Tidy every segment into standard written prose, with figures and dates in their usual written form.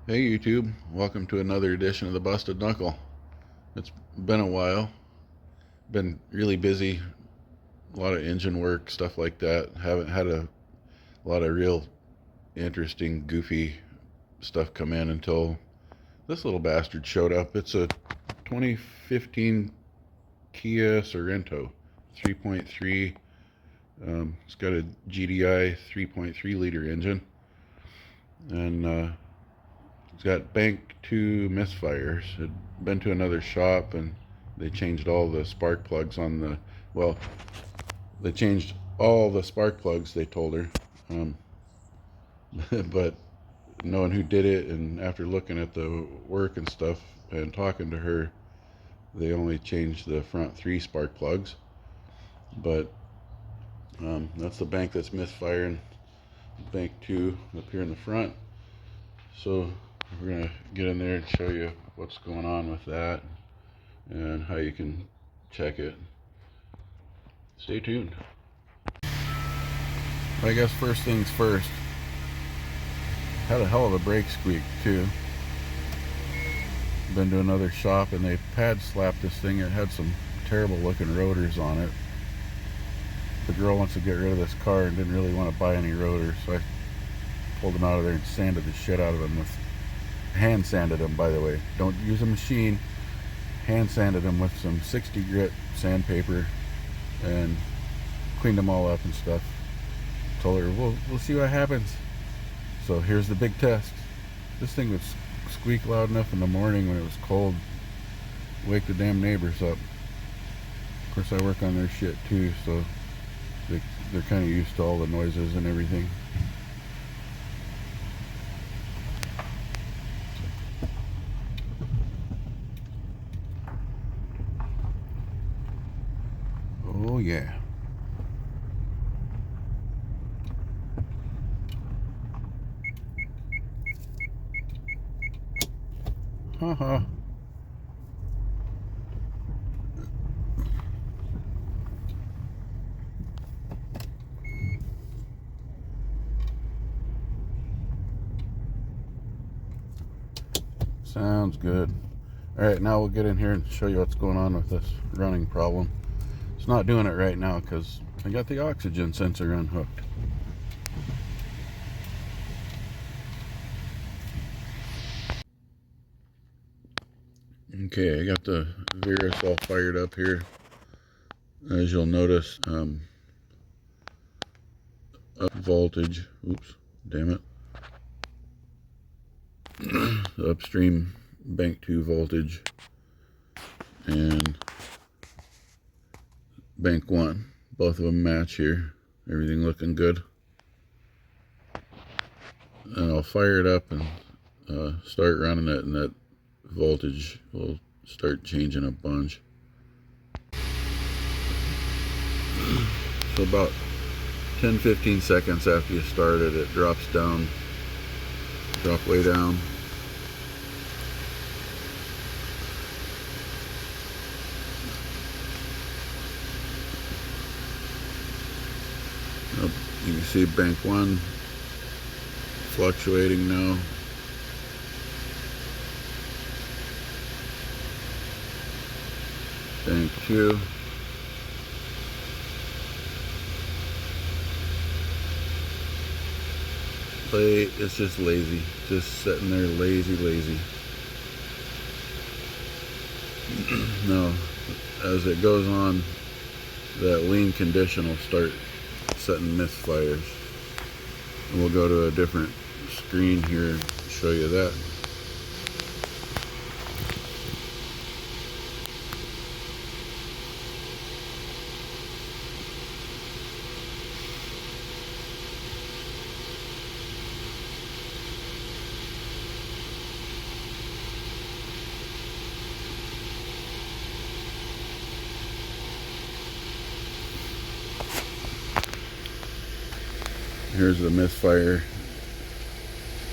Hey YouTube, welcome to another edition of the Busted Knuckle. It's been a while, been really busy, a lot of engine work, stuff like that. Haven't had a lot of real interesting, goofy stuff come in until this little bastard showed up. It's a 2015 Kia Sorento 3.3. It's got a GDI 3.3 liter engine, and it's got bank 2 misfires. Had been to another shop and they changed all the spark plugs on the, well, they changed all the spark plugs, they told her. Um, but knowing who did it and after looking at the work and stuff and talking to her, they only changed the front 3 spark plugs. But that's the bank that's misfiring, bank 2 up here in the front. So we're going to get in there and show you what's going on with that and how you can check it. Stay tuned. I guess first things first, had a hell of a brake squeak too. Been to another shop and they pad slapped this thing. It had some terrible looking rotors on it. The girl wants to get rid of this car and didn't really want to buy any rotors, so I pulled them out of there and sanded the shit out of them. With hand sanded them, by the way. Don't use a machine. Hand sanded them with some 60 grit sandpaper and cleaned them all up and stuff. Told her, we'll see what happens. So here's the big test. This thing would squeak loud enough in the morning when it was cold, wake the damn neighbors up. Of course, I work on their shit too, so they're kind of used to all the noises and everything. Oh yeah. Haha. Sounds good. Alright, now we'll get in here and show you what's going on with this running problem. It's not doing it right now because I got the oxygen sensor unhooked. Okay, I got the Virus all fired up here. As you'll notice, up voltage, oops, damn it. The upstream bank 2 voltage and bank 1, both of them match here. Everything looking good. And I'll fire it up and start running it, and that voltage will start changing a bunch. So about 10-15 seconds after you start it, it drops down, drop way down. You can see bank 1 fluctuating now. Bank 2. It's just lazy. Just sitting there lazy. Now, as it goes on, that lean condition will start setting misfires. And we'll go to a different screen here and show you that. Here's the misfire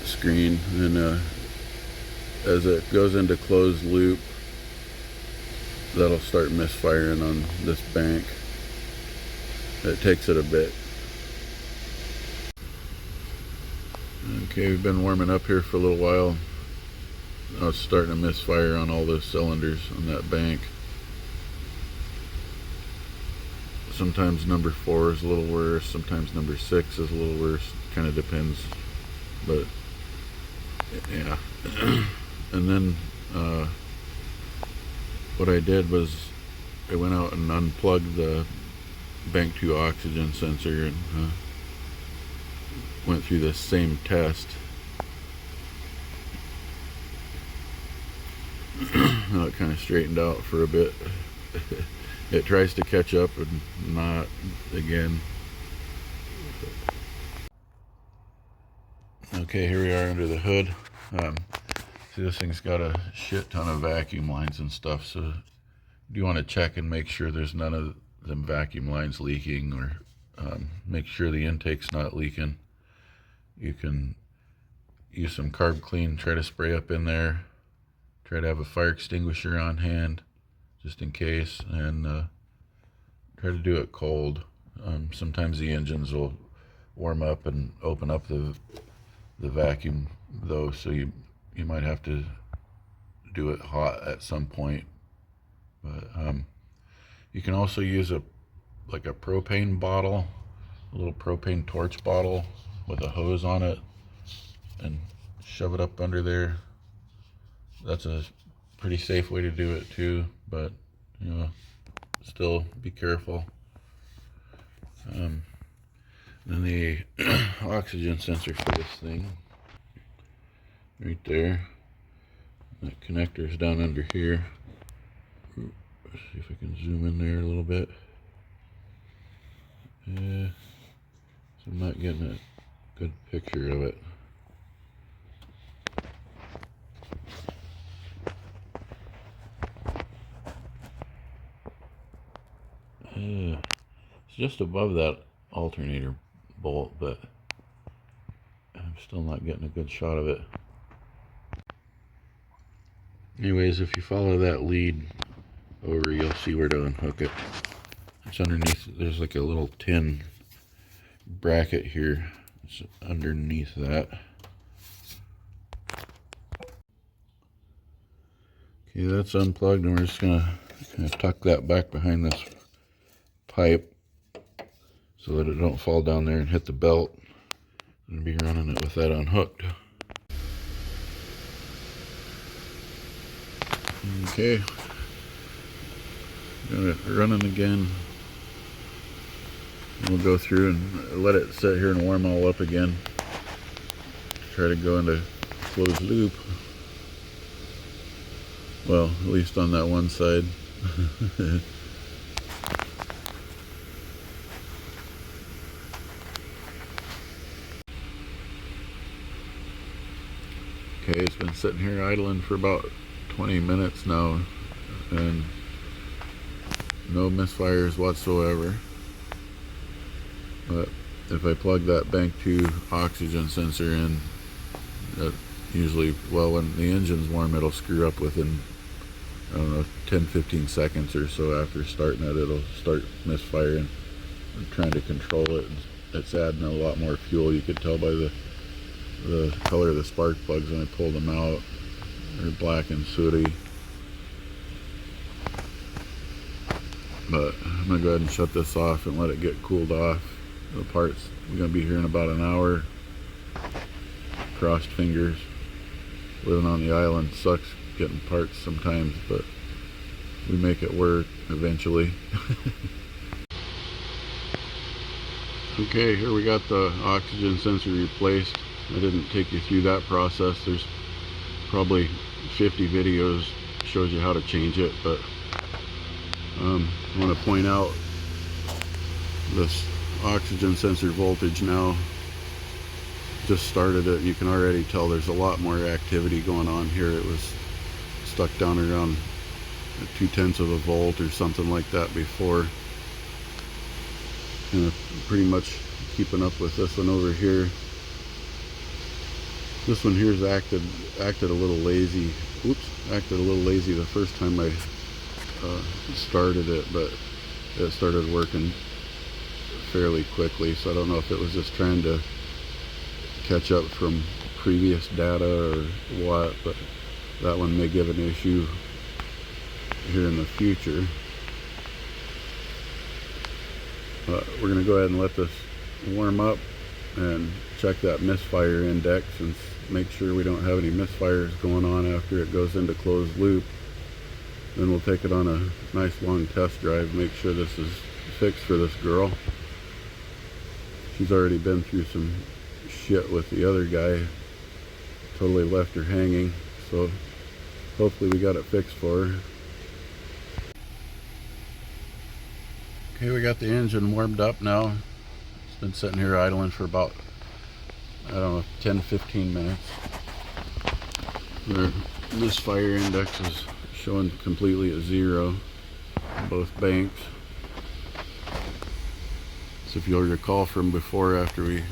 screen, and as it goes into closed loop, that'll start misfiring on this bank. It takes it a bit. Okay, we've been warming up here for a little while. I was starting to misfire on all those cylinders on that bank. Sometimes number 4 is a little worse, sometimes number 6 is a little worse, kind of depends, but yeah. And then what I did was I went out and unplugged the bank 2 oxygen sensor and went through this same test. Now it kind of straightened out for a bit. It tries to catch up and not again. Okay, here we are under the hood. See, this thing's got a shit ton of vacuum lines and stuff, so you want to check and make sure there's none of them vacuum lines leaking, or make sure the intake's not leaking. You can use some carb clean, try to spray up in there, try to have a fire extinguisher on hand just in case, and try to do it cold. Sometimes the engines will warm up and open up the vacuum though, so you might have to do it hot at some point. But you can also use a propane bottle, a little propane torch bottle with a hose on it, and shove it up under there. That's a pretty safe way to do it too, but you know, still be careful. Then the oxygen sensor for this thing, right there. That connector is down under here. Let's see if I can zoom in there a little bit. Yeah, so I'm not getting a good picture of it. It's just above that alternator bolt, but I'm still not getting a good shot of it. Anyways, if you follow that lead over, you'll see where to unhook it. It's underneath. There's like a little tin bracket here. It's underneath that. Okay, that's unplugged, and we're just gonna kind of tuck that back behind this pipe so that it don't fall down there and hit the belt. I'm gonna be running it with that unhooked. Okay, got it running again. We'll go through and let it sit here and warm all up again. Try to go into closed loop. Well, at least on that one side. Okay, it's been sitting here idling for about 20 minutes now, and no misfires whatsoever. But if I plug that bank 2 oxygen sensor in, that usually, well, when the engine's warm, it'll screw up within, I don't know, 10-15 seconds or so after starting it. It'll start misfiring. I'm trying to control it. It's adding a lot more fuel. You could tell by the color of the spark plugs when I pulled them out. They're black and sooty. But I'm gonna go ahead and shut this off and let it get cooled off. The parts, we're gonna be here in about an hour. Crossed fingers. Living on the island sucks getting parts sometimes, but we make it work eventually. Okay, here we got the oxygen sensor replaced. I didn't take you through that process. There's probably 50 videos shows you how to change it, but I want to point out this oxygen sensor voltage now. Just started it. You can already tell there's a lot more activity going on here. It was stuck down around 0.2 of a volt or something like that before. And pretty much keeping up with this one over here. This one here's acted a little lazy. Acted a little lazy the first time I started it, but it started working fairly quickly. So I don't know if it was just trying to catch up from previous data or what, but That one may give an issue here in the future. But we're going to go ahead and let this warm up and check that misfire index and make sure we don't have any misfires going on after it goes into closed loop. Then we'll take it on a nice long test drive, make sure this is fixed for this girl. She's already been through some shit with the other guy, totally left her hanging, so hopefully we got it fixed for her. Okay, we got the engine warmed up now. It's been sitting here idling for about, I don't know, 10-15 minutes. The misfire index is showing completely at 0 on both banks. So if you'll recall from before, after we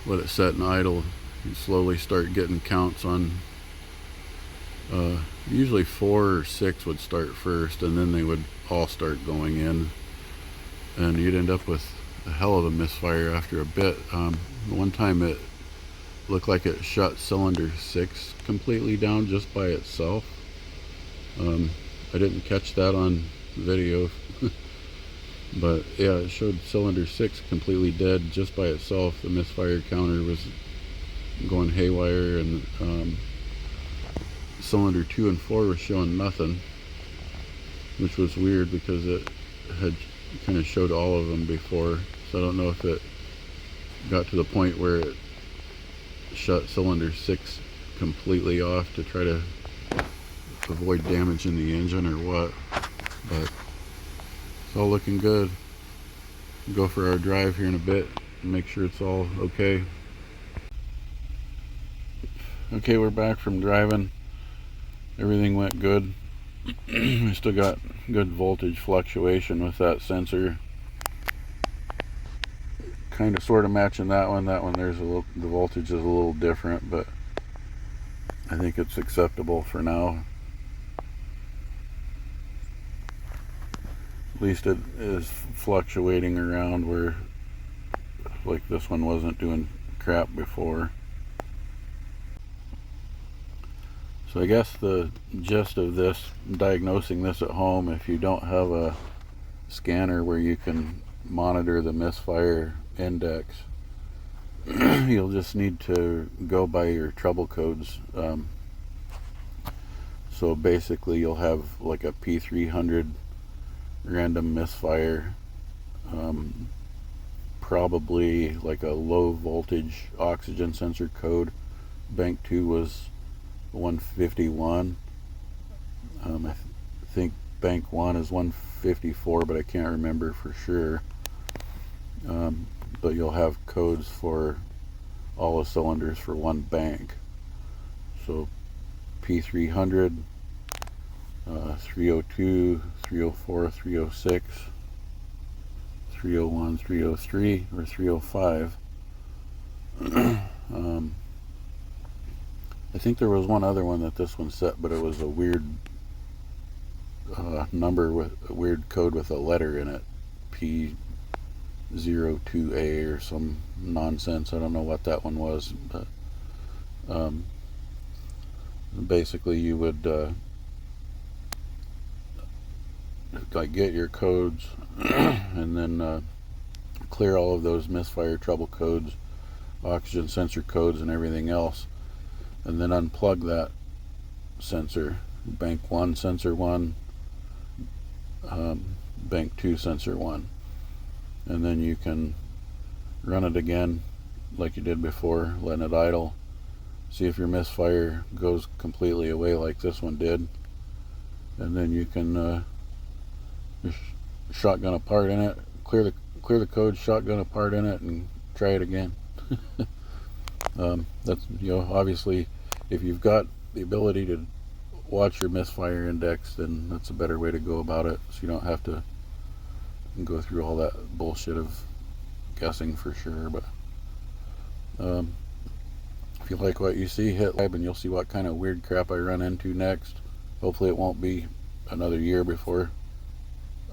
let it set and idle, you slowly start getting counts on, usually 4 or 6 would start first, and then they would all start going in, and you'd end up with a hell of a misfire after a bit. One time it looked like it shut cylinder 6 completely down just by itself. I didn't catch that on video, but yeah, it showed cylinder 6 completely dead just by itself. The misfire counter was going haywire, and cylinder 2 and 4 was showing nothing, which was weird because it had kind of showed all of them before. So I don't know if it got to the point where it shut cylinder 6 completely off to try to avoid damage in the engine or what, but it's all looking good. We'll go for our drive here in a bit and make sure it's all okay. Okay, we're back from driving. Everything went good. We still got good voltage fluctuation with that sensor. Kind of sort of matching that one. That one there's a little, the voltage is a little different, but I think it's acceptable for now. At least it is fluctuating around where, like, this one wasn't doing crap before. So I guess the gist of this, diagnosing this at home, if you don't have a scanner where you can monitor the misfire index, you'll just need to go by your trouble codes. So basically you'll have like a P300 random misfire, probably like a low voltage oxygen sensor code. Bank 2 was 151. I think bank 1 is 154, but I can't remember for sure. But you'll have codes for all the cylinders for one bank. So P300, 302, 304, 306, 301, 303, or 305. I think there was one other one that this one set, but it was a weird number with a weird code with a letter in it, P02A or some nonsense. I don't know what that one was, but basically you would like get your codes and then clear all of those misfire trouble codes, oxygen sensor codes, and everything else, and then unplug that sensor, bank 1 sensor 1, bank 2 sensor 1, and then you can run it again like you did before, letting it idle, see if your misfire goes completely away like this one did, and then you can just shotgun a part in it, clear the code, shotgun a part in it, and try it again. That's, you know, obviously if you've got the ability to watch your misfire index, then that's a better way to go about it, so you don't have to go through all that bullshit of guessing for sure. But if you like what you see, hit like, and you'll see what kind of weird crap I run into next. Hopefully it won't be another year before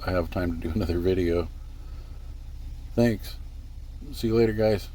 I have time to do another video. Thanks. See you later, guys.